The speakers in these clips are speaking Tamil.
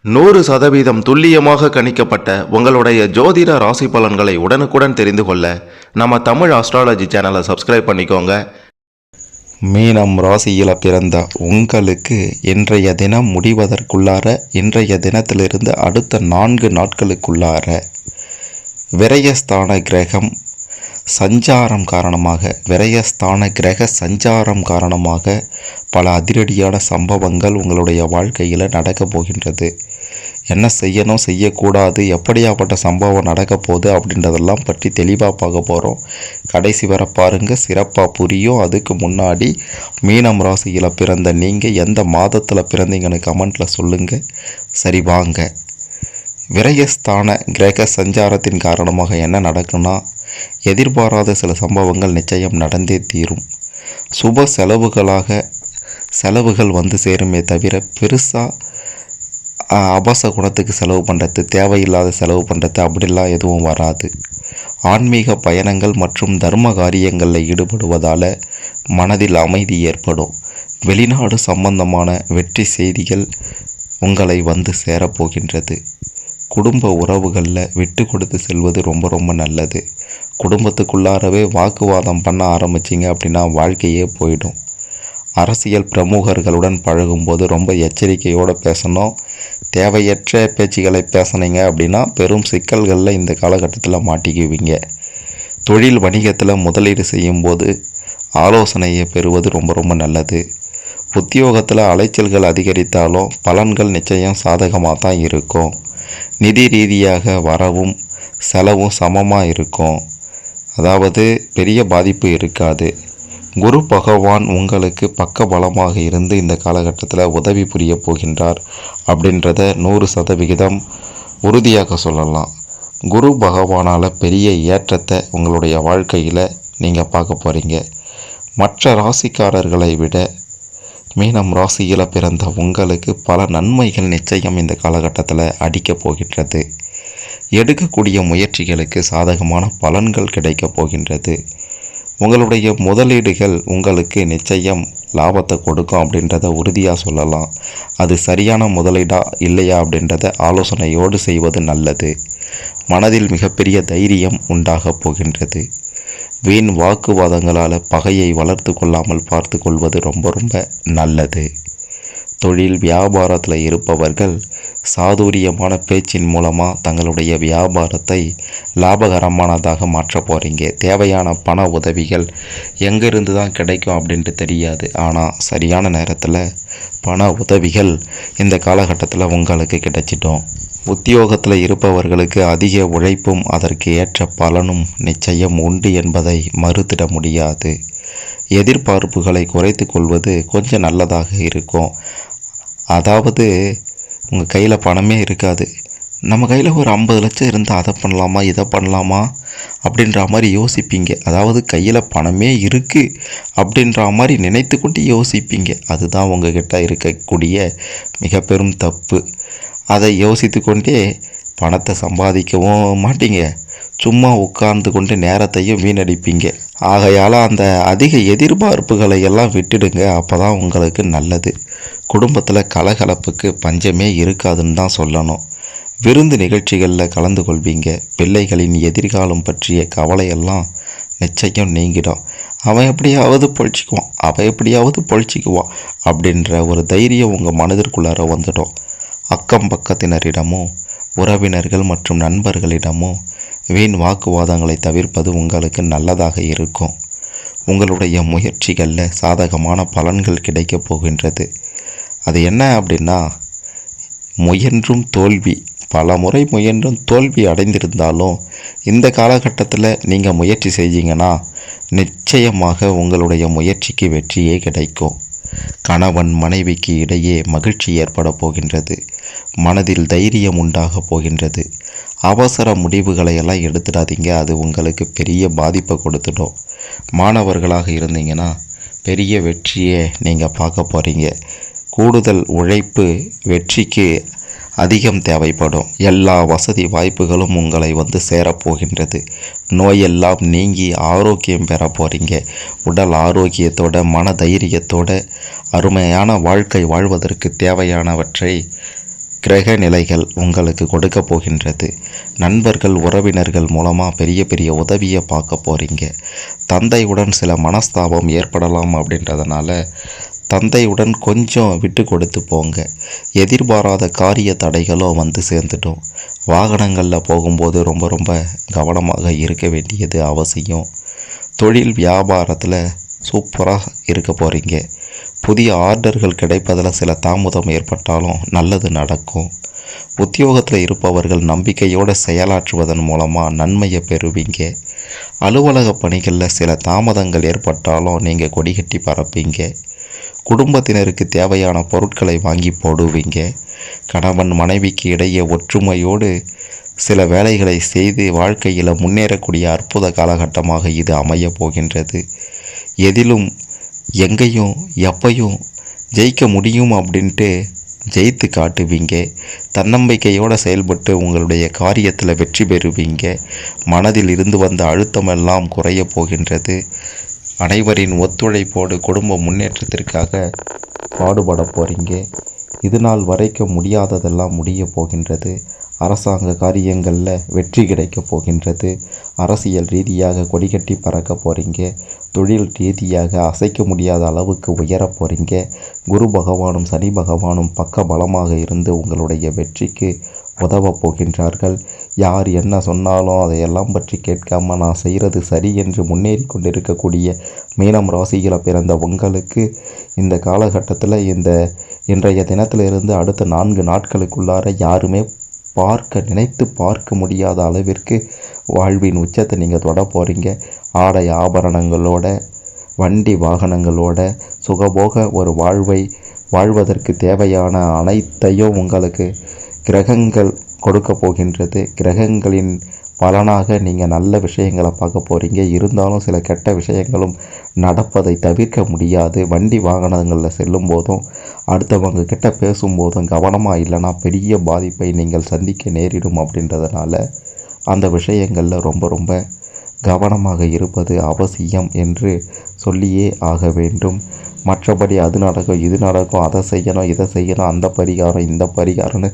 100% துல்லியமாக கணிக்கப்பட்ட உங்களுடைய ஜோதிட ராசி பலன்களை உடனுக்குடன் தெரிந்து கொள்ள நம்ம தமிழ் ஆஸ்ட்ராலஜி சேனலை சப்ஸ்கிரைப் பண்ணிக்கோங்க. மீனம் ராசியில் பிறந்த உங்களுக்கு இன்றைய தினம் முடிவதற்குள்ளார, இன்றைய தினத்திலிருந்து அடுத்த 4 நாட்களுக்குள்ளார விரயஸ்தான கிரகம் சஞ்சாரம் காரணமாக, விரயஸ்தான கிரக சஞ்சாரம் காரணமாக பல அதிரடியான சம்பவங்கள் உங்களுடைய வாழ்க்கையில் நடக்கப் போகின்றது. என்ன செய்யணும், செய்யக்கூடாது, எப்படியாப்பட்ட சம்பவம் நடக்க போகுது அப்படின்றதெல்லாம் பற்றி தெளிவாக பார்க்க போகிறோம். கடைசி வர பாருங்கள், சிறப்பாக புரியும். அதுக்கு முன்னாடி மீனம் ராசியில் பிறந்த நீங்கள் எந்த மாதத்தில் பிறந்தீங்கன்னு கமெண்ட்டில் சொல்லுங்கள். சரி வாங்க. விரயஸ்தான கிரக சஞ்சாரத்தின் காரணமாக என்ன நடக்குன்னா, எதிர்பாராத சில சம்பவங்கள் நிச்சயம் நடந்தே தீரும். சுப செலவுகள் வந்து சேருமே தவிர பெருசாக அபச குணத்துக்கு செலவு பண்ணுறது, தேவையில்லாத செலவு பண்ணுறது அப்படிலாம் எதுவும் வராது. ஆன்மீக பயணங்கள் மற்றும் தர்ம காரியங்களில் ஈடுபடுவதால் மனதில் அமைதி ஏற்படும். வெளிநாடு சம்பந்தமான வெற்றி செய்திகள் உங்களை வந்து சேரப்போகின்றது. குடும்ப உறவுகளில் விட்டு கொடுத்து செல்வது ரொம்ப ரொம்ப நல்லது. குடும்பத்துக்குள்ளாரவே வாக்குவாதம் பண்ண ஆரம்பிச்சிங்க அப்படின்னா வாழ்க்கையே போயிடும். அரசியல் பிரமுகர்களுடன் பழகும்போது ரொம்ப எச்சரிக்கையோடு பேசணும். தேவையற்ற பேச்சுகளை பேசுனீங்க அப்படின்னா பெரும் சிக்கல்களில் இந்த காலகட்டத்தில் மாட்டிக்குவீங்க. தொழில் வணிகத்தில் முதலீடு செய்யும்போது ஆலோசனையை பெறுவது ரொம்ப ரொம்ப நல்லது. உத்தியோகத்தில் அலைச்சல்கள் அதிகரித்தாலும் பலன்கள் நிச்சயம் சாதகமாக தான் இருக்கும். நிதி ரீதியாக வரவும் செலவும் சமமாக இருக்கும். அதாவது பெரிய பாதிப்பு இருக்காது. குரு பகவான் உங்களுக்கு பக்க பலமாக இருந்து இந்த காலகட்டத்தில் உதவி புரிய போகின்றார் அப்படின்றத 100% உறுதியாக சொல்லலாம். குரு பகவானால் பெரிய ஏற்றத்தை உங்களுடைய வாழ்க்கையில் நீங்கள் பார்க்க போகிறீங்க. மற்ற ராசிக்காரர்களை விட மீனம் ராசியில் பிறந்த உங்களுக்கு பல நன்மைகள் நிச்சயம் இந்த காலகட்டத்தில் அடிக்கப் போகின்றது. எடுக்கக்கூடிய முயற்சிகளுக்கு சாதகமான பலன்கள் கிடைக்கப் போகின்றது. உங்களுடைய முதலீடுகள் உங்களுக்கு நிச்சயம் லாபத்தை கொடுக்கும் அப்படின்றத உறுதியாக சொல்லலாம். அது சரியான முதலீடா இல்லையா அப்படின்றத ஆலோசனையோடு செய்வது நல்லது. மனதில் மிகப்பெரிய தைரியம் உண்டாகப் போகின்றது. வீண் வாக்குவாதங்களால் பகையை வளர்த்து கொள்ளாமல் பார்த்து கொள்வது ரொம்ப ரொம்ப நல்லது. தொழில் வியாபாரத்தில் இருப்பவர்கள் சாதுரியமான பேச்சின் மூலமாக தங்களுடைய வியாபாரத்தை லாபகரமானதாக மாற்ற போகிறீங்க. தேவையான பண உதவிகள் எங்கேருந்து தான் கிடைக்கும் அப்படின்ட்டு தெரியாது. ஆனால் சரியான நேரத்தில் பண உதவிகள் இந்த காலகட்டத்தில் உங்களுக்கு கிடைச்சிட்டோம். உத்தியோகத்தில் இருப்பவர்களுக்கு அதிக உழைப்பும் அதற்கு ஏற்ற பலனும் நிச்சயம் உண்டு என்பதை மறுத்திட முடியாது. எதிர்பார்ப்புகளை குறைத்து கொள்வது கொஞ்சம் நல்லதாக இருக்கும். அதாவது உங்கள் கையில் பணமே இருக்காது, நம்ம கையில் ஒரு 50 லட்சம் இருந்தால் அதை பண்ணலாமா இதை பண்ணலாமா அப்படின்ற மாதிரி யோசிப்பீங்க. அதாவது கையில் பணமே இருக்குது அப்படின்ற மாதிரி நினைத்து கொண்டு யோசிப்பீங்க. அதுதான் உங்ககிட்ட இருக்கக்கூடிய மிக பெரும் தப்பு. அதை யோசித்து கொண்டே பணத்தை சம்பாதிக்கவும் மாட்டீங்க, சும்மா உட்கார்ந்து கொண்டு நேரத்தையும் வீணடிப்பீங்க. ஆகையால் அந்த அதிக எதிர்பார்ப்புகளை எல்லாம் விட்டுடுங்க. அப்போ தான் உங்களுக்கு நல்லது. குடும்பத்தில் கலகலப்புக்கு பஞ்சமே இருக்காதுன்னு தான் சொல்லணும். விருந்து நிகழ்ச்சிகளில் கலந்து கொள்வீங்க. பிள்ளைகளின் எதிர்காலம் பற்றிய கவலையெல்லாம் நிச்சயம் நீங்கிடும். அவன் எப்படியாவது பொழிச்சிக்குவான் அப்படின்ற ஒரு தைரியம் உங்கள் மனதிற்குள்ளார வந்துடும். அக்கம் பக்கத்தினரிடமோ உறவினர்கள் மற்றும் நண்பர்களிடமோ வீண் வாக்குவாதங்களை தவிர்ப்பது உங்களுக்கு நல்லதாக இருக்கும். உங்களுடைய முயற்சிகளில் சாதகமான பலன்கள் கிடைக்கப் போகின்றது. அது என்ன அப்படின்னா, முயன்றும் தோல்வி, பல முறை முயன்றும் தோல்வி அடைந்திருந்தாலும் இந்த காலகட்டத்தில் நீங்கள் முயற்சி செஞ்சீங்கன்னா நிச்சயமாக உங்களுடைய முயற்சிக்கு வெற்றியே கிடைக்கும். கணவன் மனைவிக்கு இடையே மகிழ்ச்சி ஏற்பட போகின்றது. மனதில் தைரியம் உண்டாக போகின்றது. அவசர முடிவுகளை எல்லாம் எடுத்துடாதீங்க, அது உங்களுக்கு பெரிய பாதிப்பை கொடுத்துடும். மாணவர்களாக இருந்தீங்கன்னா பெரிய வெற்றியை நீங்கள் பார்க்க போகிறீங்க. கூடுதல் உழைப்பு வெற்றிக்கு அதிகம் தேவைப்படும். எல்லா வசதி வாய்ப்புகளும் உங்களை வந்து சேரப்போகின்றது. நோயெல்லாம் நீங்கி ஆரோக்கியம் பெற போகிறீங்க. உடல் ஆரோக்கியத்தோட மன தைரியத்தோட அருமையான வாழ்க்கை வாழ்வதற்கு தேவையானவற்றை கிரக நிலைகள் உங்களுக்கு கொடுக்க போகின்றது. நண்பர்கள் உறவினர்கள் மூலமாக பெரிய பெரிய உதவியை பார்க்க போகிறீங்க. தந்தையுடன் சில மனஸ்தாபம் ஏற்படலாம் அப்படின்றதுனால தந்தையுடன் கொஞ்சம் விட்டு கொடுத்து போங்க. எதிர்பாராத காரிய தடைகளும் வந்து சேர்ந்துட்டோம். வாகனங்களில் போகும்போது ரொம்ப ரொம்ப கவனமாக இருக்க வேண்டியது அவசியம். தொழில் வியாபாரத்தில் சூப்பராக இருக்க போகிறீங்க. புதிய ஆர்டர்கள் கிடைப்பதில் சில தாமதம் ஏற்பட்டாலும் நல்லது நடக்கும். உத்தியோகத்தில் இருப்பவர்கள் நம்பிக்கையோடு செயலாற்றுவதன் மூலமாக நன்மையை பெறுவீங்க. அலுவலக பணிகளில் சில தாமதங்கள் ஏற்பட்டாலும் நீங்கள் கொடிகட்டி பறப்பீங்க. குடும்பத்தினருக்கு தேவையான பொருட்களை வாங்கி போடுவீங்க. கணவன் மனைவிக்கு இடையே ஒற்றுமையோடு சில வேலைகளை செய்து வாழ்க்கையில் முன்னேறக்கூடிய அற்புத காலகட்டமாக இது அமைய போகின்றது. எதிலும் எங்கேயும் எப்பையும் ஜெயிக்க முடியும் அப்படின்ட்டு ஜெயித்து காட்டுவீங்க. தன்னம்பிக்கையோடு செயல்பட்டு உங்களுடைய காரியத்தில் வெற்றி பெறுவீங்க. மனதில் இருந்து வந்த அழுத்தமெல்லாம் குறைய போகின்றது. அனைவரின் ஒத்துழைப்போடு குடும்ப முன்னேற்றத்திற்காக பாடுபட போகிறீங்க. இது நாள் வரைக்கும் முடியாததெல்லாம் முடிய போகின்றது. அரசாங்க காரியங்களில் வெற்றி கிடைக்க போகின்றது. அரசியல் ரீதியாக கொடிகட்டி பறக்க போகிறீங்க. தொழில் ரீதியாக அசைக்க முடியாத அளவுக்கு உயர போகிறீங்க. குரு பகவானும் சனி பகவானும் பக்க பலமாக இருந்து உங்களுடைய வெற்றிக்கு உதவ போகின்றார்கள். யார் என்ன சொன்னாலும் அதையெல்லாம் பற்றி கேட்காம நான் செய்கிறது சரி என்று முன்னேறி கொண்டிருக்கக்கூடிய மீனம் ராசியில் பிறந்த உங்களுக்கு இந்த காலகட்டத்தில் இன்றைய தினத்திலிருந்து அடுத்த 4 நாட்களுக்குள்ளார யாருமே நினைத்து பார்க்க முடியாத அளவிற்கு வாழ்வின் உச்சத்தை நீங்கள் தொட போகிறீங்க. ஆடை ஆபரணங்களோட வண்டி வாகனங்களோட சுகபோக ஒரு வாழ்வதற்கு தேவையான அனைத்தையும் உங்களுக்கு கிரகங்கள் கொடுக்க போகின்றது. கிரகங்களின் பலனாக நீங்கள் நல்ல விஷயங்களை பார்க்க போகிறீங்க. இருந்தாலும் சில கெட்ட விஷயங்களும் நடப்பதை தவிர்க்க முடியாது. வண்டி வாகனங்களில் செல்லும் போதும் அடுத்தவங்க கிட்ட பேசும்போதும் கவனமாக இல்லைன்னா பெரிய பாதிப்பை நீங்கள் சந்திக்க நேரிடும். அப்படின்றதுனால அந்த விஷயங்களில் ரொம்ப ரொம்ப கவனமாக இருப்பது அவசியம் என்று சொல்லியே ஆக வேண்டும். மற்றபடி அது நடக்கும் இது நடக்கும், அதை செய்யணும் இதை செய்யணும், அந்த பரிகாரம் இந்த பரிகாரம்னு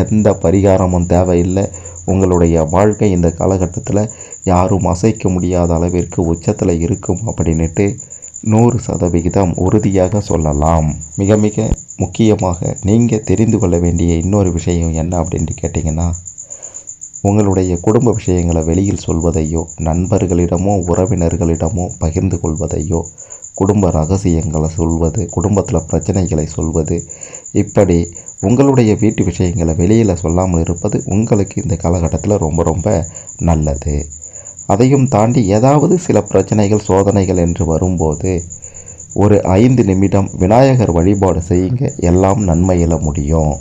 எந்த பரிகாரமும் தேவையில்லை. உங்களுடைய வாழ்க்கை இந்த காலகட்டத்தில் யாரும் அசைக்க முடியாத அளவிற்கு உச்சத்தில் இருக்கும் அப்படின்ட்டு 100% உறுதியாக சொல்லலாம். மிக மிக முக்கியமாக நீங்கள் தெரிந்து கொள்ள வேண்டிய இன்னொரு விஷயம் என்ன அப்படின்ட்டு கேட்டிங்கன்னா, உங்களுடைய குடும்ப விஷயங்களை வெளியில் சொல்வதையோ நண்பர்களிடமோ உறவினர்களிடமோ பகிர்ந்து கொள்வதையோ குடும்ப ரகசியங்களை சொல்வது, குடும்பத்தில் பிரச்சனைகளை சொல்வது, இப்படி உங்களுடைய வீட்டு விஷயங்களை வெளியில் சொல்லாமல் இருப்பது உங்களுக்கு இந்த காலகட்டத்தில் ரொம்ப ரொம்ப நல்லது. அதையும் தாண்டி ஏதாவது சில பிரச்சனைகள் சோதனைகள் என்று வரும்போது ஒரு 5 நிமிடம் விநாயகர் வழிபாடு செய்யுங்க. எல்லாம் நன்மையில் முடியும்.